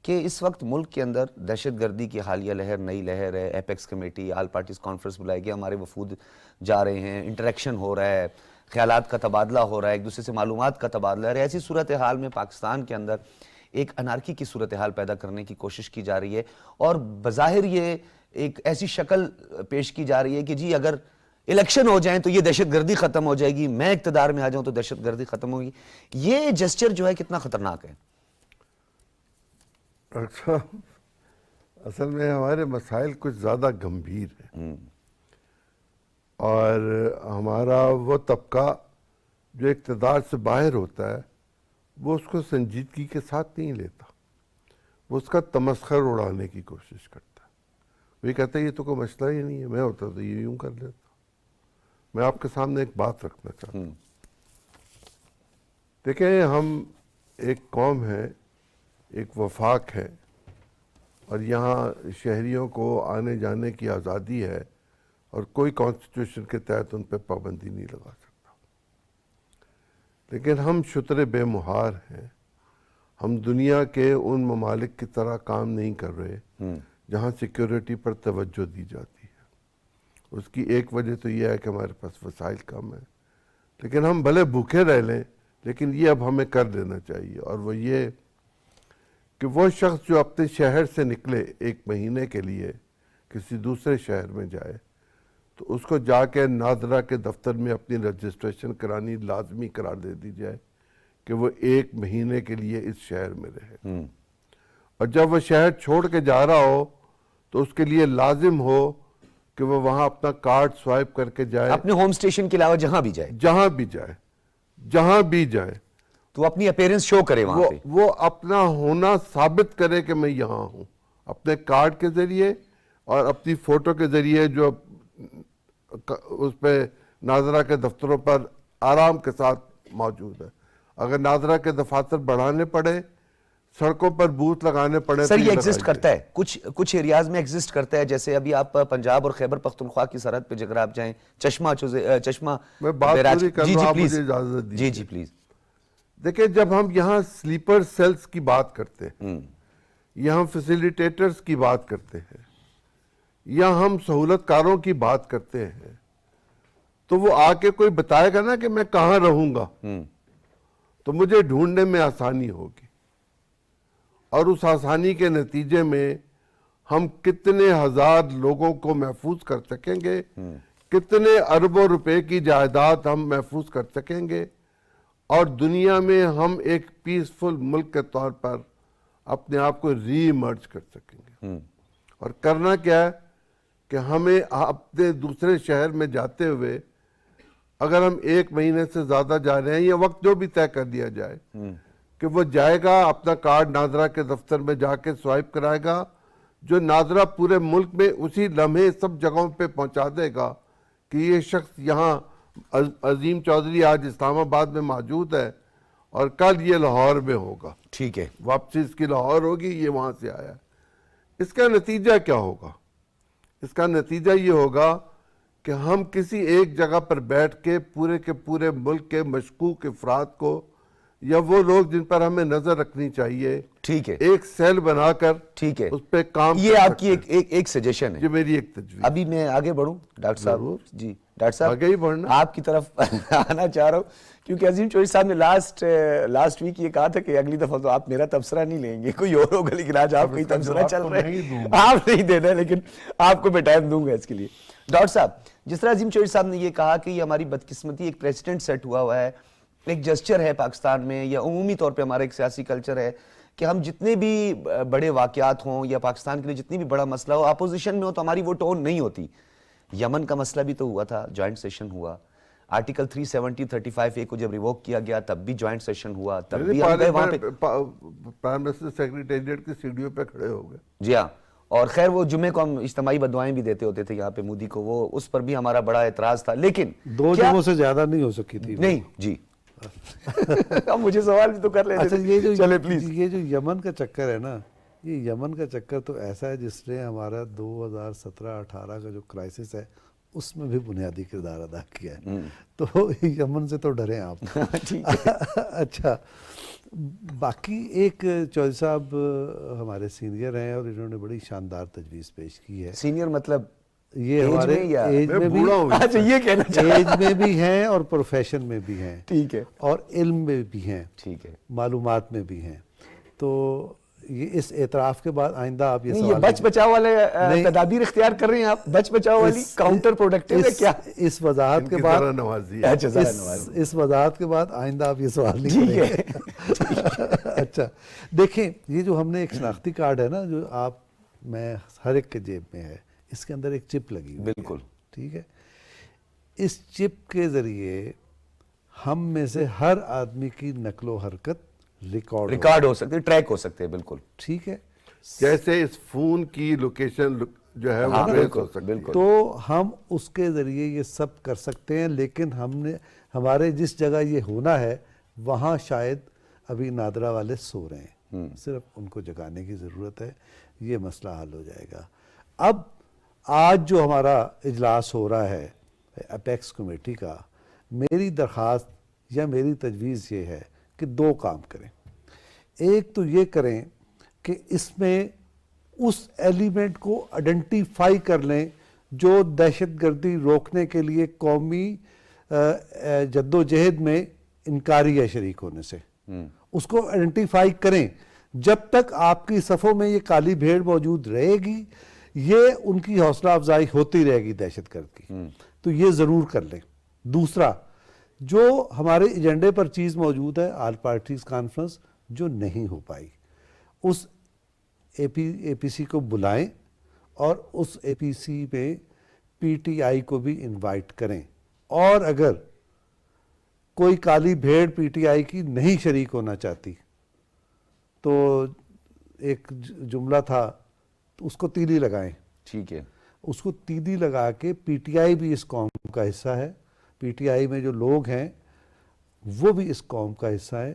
کہ اس وقت ملک کے اندر دہشت گردی کی حالیہ لہر، نئی لہر ہے۔ Apex committee, all parties conference بلائی گئی، ہمارے وفود جا رہے ہیں، انٹریکشن ہو رہا ہے، خیالات کا تبادلہ ہو رہا ہے، ایک دوسرے سے معلومات کا تبادلہ ہے۔ ایسی صورتحال میں پاکستان کے اندر ایک انارکی کی صورتحال پیدا کرنے کی کوشش کی جا رہی ہے، اور بظاہر یہ ایک ایسی شکل پیش کی جا رہی ہے کہ جی اگر الیکشن ہو جائیں تو یہ دہشت گردی ختم ہو جائے گی، میں اقتدار میں آ جاؤں تو دہشت گردی ختم ہوگی۔ یہ جسچر جو ہے کتنا خطرناک ہے؟ ڈاکٹر صاحب، اصل میں ہمارے مسائل کچھ زیادہ گمبھیر ہیں، اور ہمارا وہ طبقہ جو اقتدار سے باہر ہوتا ہے وہ اس کو سنجیدگی کے ساتھ نہیں لیتا، وہ اس کا تمسخر اڑانے کی کوشش کرتا ہے۔ وہ یہ کہتا ہے یہ تو کوئی مسئلہ ہی نہیں ہے، میں ہوتا تو یہ یوں کر لیتا۔ میں آپ کے سامنے ایک بات رکھنا چاہتا ہوں۔ دیکھیں، ہم ایک قوم ہے، ایک وفاق ہے، اور یہاں شہریوں کو آنے جانے کی آزادی ہے، اور کوئی کانسٹیٹیوشن کے تحت ان پہ پابندی نہیں لگا سکتا۔ لیکن ہم شتر بے مہار ہیں، ہم دنیا کے ان ممالک کی طرح کام نہیں کر رہے جہاں سیکیورٹی پر توجہ دی جاتی ہے۔ اس کی ایک وجہ تو یہ ہے کہ ہمارے پاس وسائل کم ہیں، لیکن ہم بھلے بھوکے رہ لیں، لیکن یہ اب ہمیں کر دینا چاہیے، اور وہ یہ کہ وہ شخص جو اپنے شہر سے نکلے 1 مہینے کے لیے کسی دوسرے شہر میں جائے تو اس کو جا کے نادرا کے دفتر میں اپنی رجسٹریشن کرانی لازمی قرار دے دی جائے کہ وہ 1 مہینے کے لیے اس شہر میں رہے، اور جب وہ شہر چھوڑ کے جا رہا ہو تو اس کے لیے لازم ہو کہ وہ وہاں اپنا کارڈ سوائپ کر کے جائے، اپنے ہوم سٹیشن کے علاوہ جہاں بھی جائے، جہاں بھی جائے تو اپنی اپیرنس شو کرے وہاں پہ، وہ اپنا ہونا ثابت کرے کہ میں یہاں ہوں، اپنے کارڈ کے ذریعے اور اپنی فوٹو کے ذریعے جو اس پہ ناظرہ کے دفتروں پر آرام کے ساتھ موجود ہے۔ اگر ناظرہ کے دفاتر بڑھانے پڑے، سڑکوں پر بوتھ لگانے پڑے، سر یہ ایگزسٹ کرتا ہے، کچھ ایریاز میں ایگزسٹ کرتا ہے، جیسے ابھی آپ پنجاب اور خیبر پختونخوا کی سرحد پہ اگر آپ جائیں، چشمہ میں بات پوری کر رہا ہوں، آپ مجھے اجازت دیجیے۔ جی پلیز۔ دیکھیں، جب ہم یہاں سلیپر سیلز کی بات کرتے ہیں، یہاں فیسیلیٹیٹرز کی بات کرتے ہیں، یا ہم سہولت کاروں کی بات کرتے ہیں، تو وہ آ کے کوئی بتائے گا نا کہ میں کہاں رہوں گا، تو مجھے ڈھونڈنے میں آسانی ہوگی، اور اس آسانی کے نتیجے میں ہم کتنے ہزار لوگوں کو محفوظ کر سکیں گے، کتنے اربوں روپے کی جائیداد ہم محفوظ کر سکیں گے، اور دنیا میں ہم ایک پیسفل ملک کے طور پر اپنے آپ کو ری ایمرج کر سکیں گے۔ اور کرنا کیا ہے کہ ہمیں اپنے دوسرے شہر میں جاتے ہوئے، اگر ہم 1 مہینے سے زیادہ جا رہے ہیں، یا وقت جو بھی طے کر دیا جائے کہ وہ جائے گا، اپنا کارڈ ناظرہ کے دفتر میں جا کے سوائپ کرائے گا، جو ناظرہ پورے ملک میں اسی لمحے سب جگہوں پہ پہنچا دے گا کہ یہ شخص یہاں عظیم چودھری آج اسلام آباد میں موجود ہے اور کل یہ لاہور میں ہوگا، ٹھیک ہے، واپسی اس کی لاہور ہوگی، یہ وہاں سے آیا ہے۔ اس کا نتیجہ کیا ہوگا؟ اس کا نتیجہ یہ ہوگا کہ ہم کسی ایک جگہ پر بیٹھ کے پورے ملک کے مشکوک افراد کو یا وہ لوگ جن پر ہمیں نظر رکھنی چاہیے، ٹھیک ہے، ایک سیل بنا کر ٹھیک ہے، اس پہ کام یہ کر آپ کی سکتے ہیں۔ ایک سجیشن ہے۔ یہ میری ایک تجویز۔ ابھی میں آگے بڑھوں ڈاکٹر صاحب؟ ضرور۔ جی ڈاکٹر صاحب، آگے ہی بڑھنا۔ آپ کی طرف آنا چاہ رہا ہوں کیونکہ عظیم چودھری صاحب نے لاسٹ ویک یہ کہا تھا کہ اگلی دفعہ تو آپ میرا تبصرہ نہیں لیں گے، کوئی اور ہوگا، لیکن آج آپ کا ہی تبصرہ چل رہا ہے، آپ نہیں دینا، لیکن آپ کو میں ٹائم دوں گا اس کے لیے۔ ڈاکٹر صاحب، جس طرح عظیم چودھری صاحب نے یہ کہا کہ یہ ہماری بدقسمتی، ایک پریسیڈنٹ سیٹ ہوا ہے، ایک جسچر ہے پاکستان میں، یا عمومی طور پہ ہمارا ایک سیاسی کلچر ہے کہ ہم جتنے بھی بڑے واقعات ہوں یا پاکستان کے لیے جتنی بھی بڑا مسئلہ ہو، اپوزیشن میں ہو تو ہماری وہ ٹون نہیں ہوتی۔ یمن کا مسئلہ بھی تو ہوا تھا، جوائنٹ سیشن ہوا، آرٹیکل 370 35A کو جب ریووک کیا گیا تب بھی جوائنٹ سیشن ہوا، تب بھی ہم گئے وہاں پہ، پرائم منسٹر سیکریٹریٹ کی سیڑھیوں پہ کھڑے ہو گئے۔ جی ہاں، اور خیر وہ جمعے کو ہم اجتماعی بددعائیں بھی دیتے ہوتے تھے یہاں پہ مودی کو، وہ اس پر بھی ہمارا بڑا اعتراض تھا، لیکن 2 جمعوں سے زیادہ نہیں ہو سکی تھی۔ نہیں جی اب مجھے سوال بھی تو کر لیتے اچھا، یہ جو چلے پلیز۔ یہ جو یمن کا چکر ہے نا، یہ یمن کا چکر تو ایسا ہے جس نے ہمارا 2017-18 کا جو کرائسس ہے اس میں بھی بنیادی کردار ادا کیا ہے، تو یمن سے تو ڈریں آپ۔ اچھا، باقی ایک چودھری صاحب ہمارے سینئر ہیں اور انہوں نے بڑی شاندار تجویز پیش کی ہے۔ سینئر مطلب یہ ہمارے ایج میں بھی، اچھا یہ کہنا چاہتا ایج میں بھی ہیں اور پروفیشن میں بھی ہیں، ٹھیک ہے، اور علم میں بھی ہیں، ٹھیک ہے، معلومات میں بھی ہیں، تو یہ اس اعتراف کے بعد آئندہ آپ یہ نہیں سوال یہ بچ بچاؤ والے تدابیر اختیار کر رہے ہیں آپ، بچ بچاؤ والی کاؤنٹر پروڈکٹیو ہے کیا؟ اس وضاحت کے بعد، نوازی اچھا ذرا نواز، اس وضاحت کے بعد آئندہ آپ یہ سوال نہیں کریں گے۔ اچھا دیکھیں، یہ جو ہم نے ایک شناختی کارڈ ہے نا جو آپ میں ہر ایک کے جیب میں ہے، اس کے اندر ایک چپ لگی ہوئی ہے، بالکل ٹھیک ہے، اس چپ کے ذریعے ہم میں سے ہر آدمی کی نقل و حرکت ریکارڈ ہو سکتے، ٹریک ہو سکتے ہیں، بالکل ٹھیک ہے، جیسے اس فون کی لوکیشن جو ہے وہ ٹریس ہو سکتی ہے۔ تو ہم اس کے ذریعے یہ سب کر سکتے ہیں، لیکن ہمارے جس جگہ یہ ہونا ہے وہاں شاید ابھی نادرا والے سو رہے ہیں، صرف ان کو جگانے کی ضرورت ہے، یہ مسئلہ حل ہو جائے گا۔ اب آج جو ہمارا اجلاس ہو رہا ہے اپیکس کمیٹی کا، میری درخواست یا میری تجویز یہ ہے کہ 2 کام کریں۔ ایک تو یہ کریں کہ اس میں اس ایلیمنٹ کو آئیڈینٹیفائی کر لیں جو دہشت گردی روکنے کے لیے قومی جد و جہد میں انکاری ہے شریک ہونے سے، اس کو آئیڈینٹیفائی کریں۔ جب تک آپ کی صفوں میں یہ کالی بھیڑ موجود رہے گی، یہ ان کی حوصلہ افزائی ہوتی رہے گی دہشت گرد کی، تو یہ ضرور کر لیں۔ دوسرا، جو ہمارے ایجنڈے پر چیز موجود ہے آل پارٹیز کانفرنس جو نہیں ہو پائی، اس اے پی سی کو بلائیں اور اس اے پی سی میں پی ٹی آئی کو بھی انوائٹ کریں، اور اگر کوئی کالی بھیڑ پی ٹی آئی کی نہیں شریک ہونا چاہتی تو ایک جملہ تھا، اس کو تیلی لگائیں، ٹھیک ہے، اس کو تیلی لگا کے پی ٹی آئی بھی اس قوم کا حصہ ہے، پی ٹی آئی میں جو لوگ ہیں وہ بھی اس قوم کا حصہ ہے،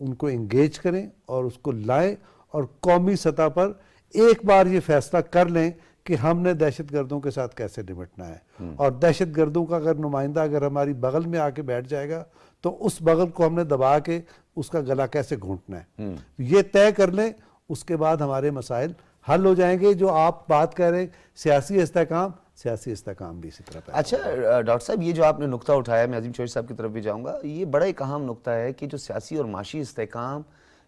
ان کو انگیج کریں اور اس کو لائیں، اور قومی سطح پر ایک بار یہ فیصلہ کر لیں کہ ہم نے دہشت گردوں کے ساتھ کیسے نمٹنا ہے، اور دہشت گردوں کا اگر نمائندہ اگر ہماری بغل میں آ کے بیٹھ جائے گا تو اس بغل کو ہم نے دبا کے اس کا گلا کیسے گھونٹنا ہے، یہ طے کر لیں، اس کے بعد ہمارے مسائل حل ہو جائیں گے۔ جو آپ بات کہہ رہے ہیں سیاسی استحکام بھی اسی طرح پیدا اچھا ڈاکٹر صاحب، یہ جو آپ نے نقطہ اٹھایا، میں عظیم چودھری صاحب کی طرف بھی جاؤں گا، یہ بڑا ایک اہم نقطہ ہے کہ جو سیاسی اور معاشی استحکام،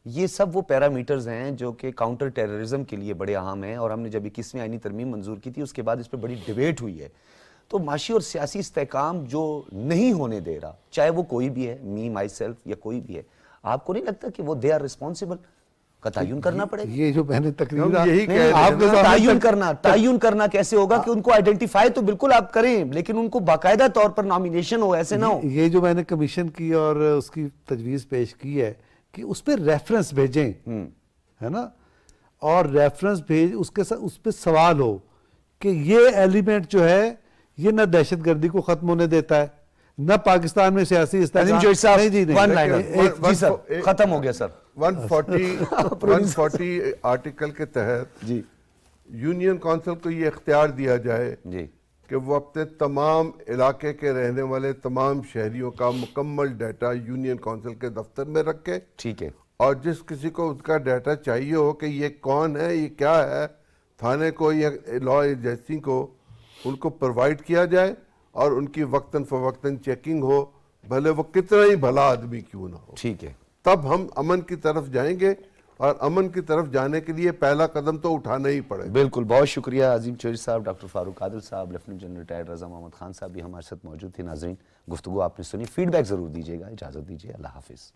یہ سب وہ پیرامیٹرز ہیں جو کہ کاؤنٹر ٹیررزم کے لیے بڑے اہم ہیں، اور ہم نے جب 21ویں آئینی ترمیم منظور کی تھی اس کے بعد اس پہ بڑی ڈیبیٹ ہوئی ہے، تو معاشی اور سیاسی استحکام جو نہیں ہونے دے رہا، چاہے وہ کوئی بھی ہے، می مائی سیلف یا کوئی بھی ہے، آپ کو نہیں لگتا کہ وہ دے آر ریسپانسبل کا تعین کرنا پڑے گا؟ یہ جو میں نے تقریر یہی نہیں، آپ کے تعین کرنا کیسے ہوگا کہ ان کو آئیڈینٹیفائی تو بالکل آپ کریں، لیکن ان کو باقاعدہ طور پر نامینیشن ہو، ایسے نہ ہو۔ یہ جو میں نے کمیشن کی اور اس کی تجویز پیش کی ہے کہ اس پہ ریفرنس بھیجیں، ہے نا، اور ریفرنس بھیج اس کے ساتھ اس پہ سوال ہو کہ یہ ایلیمنٹ جو ہے یہ نہ دہشت گردی کو ختم ہونے دیتا ہے، نہ پاکستان میں سیاسی عظیم چوہدری صاحب نہیں جی نہیں ون لائنر ایک- جی سر ختم ہو گیا سر 140 آرٹیکل کے تحت جی یونین کونسل کو یہ اختیار دیا جائے جی کہ وہ اپنے تمام علاقے کے رہنے والے تمام شہریوں کا مکمل ڈیٹا یونین کونسل کے دفتر میں رکھے، ٹھیک ہے اور جس کسی کو ان کا ڈیٹا چاہیے ہو کہ یہ کون ہے، یہ کیا ہے، تھانے کو یا لا ایجنسی کو ان کو پرووائڈ کیا جائے اور ان کی وقتاً فوقتاً چیکنگ ہو، بھلے وہ کتنا ہی بھلا آدمی کیوں نہ ہو۔ ٹھیک ہے تب ہم امن کی طرف جائیں گے، اور امن کی طرف جانے کے لیے پہلا قدم تو اٹھانا ہی پڑے گا۔ بالکل، بہت شکریہ عظیم چوہدری صاحب، ڈاکٹر فاروق عادل صاحب، لیفٹیننٹ جنرل ریٹائرڈ رضا محمد خان صاحب بھی ہمارے ساتھ موجود تھے۔ ناظرین، گفتگو آپ نے سنی، فیڈ بیک ضرور دیجیے گا، اجازت دیجیے، اللہ حافظ۔